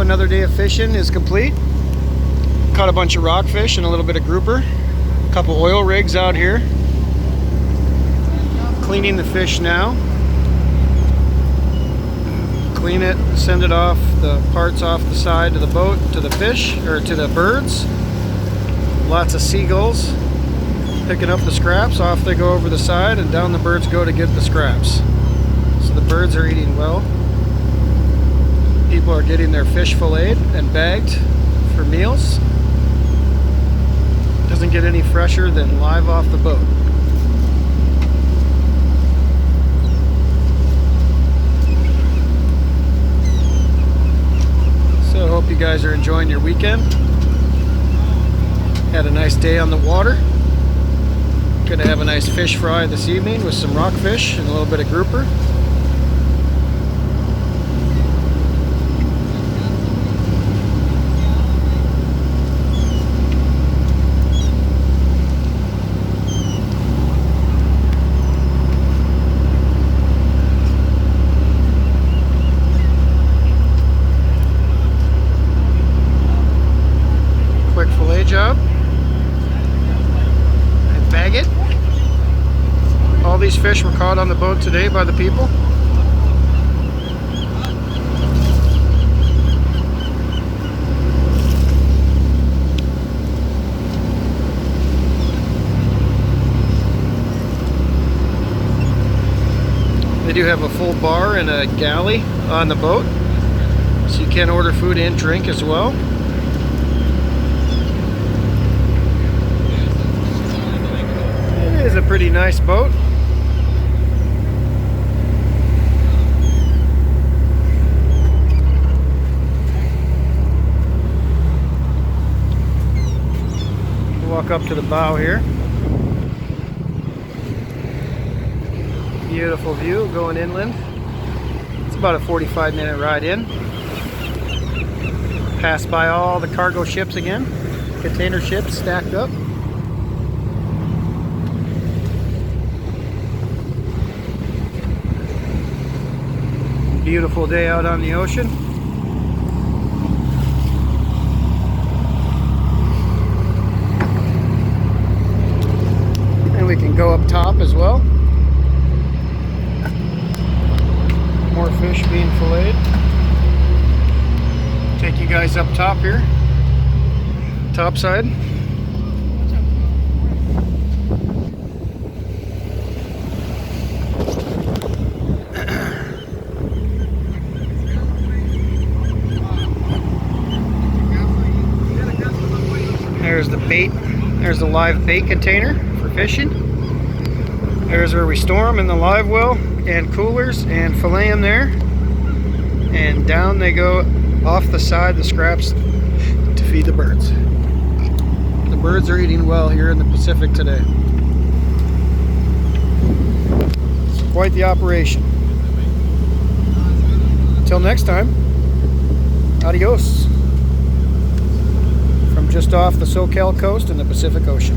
another day of fishing is complete. Caught a bunch of rockfish and a little bit of grouper. A couple oil rigs out here. Cleaning the fish now. Clean it, send it off, the parts off the side of the boat to the fish, or to the birds. Lots of seagulls picking up the scraps. Off they go over the side, and down the birds go to get the scraps. So the birds are eating well. People are getting their fish filleted and bagged for meals. Doesn't get any fresher than live off the boat. So I hope you guys are enjoying your weekend. Had a nice day on the water. Gonna have a nice fish fry this evening with some rockfish and a little bit of grouper. Quick fillet job. And bag it. All these fish were caught on the boat today by the people. They do have a full bar and a galley on the boat, so you can order food and drink as well. It is a pretty nice boat. Walk up to the bow here. Beautiful view going inland. It's about a 45-minute ride in. Pass by all the cargo ships again. Container ships stacked up. Beautiful day out on the ocean. And we can go up top as well. More fish being filleted. Take you guys up top here. Top side. There's the bait. There's the live bait container for fishing. There's where we store them in the live well and coolers and fillet them there. And down they go off the side, the scraps, to feed the birds. The birds are eating well here in the Pacific today. It's quite the operation. Until next time, adios. From just off the SoCal coast in the Pacific Ocean.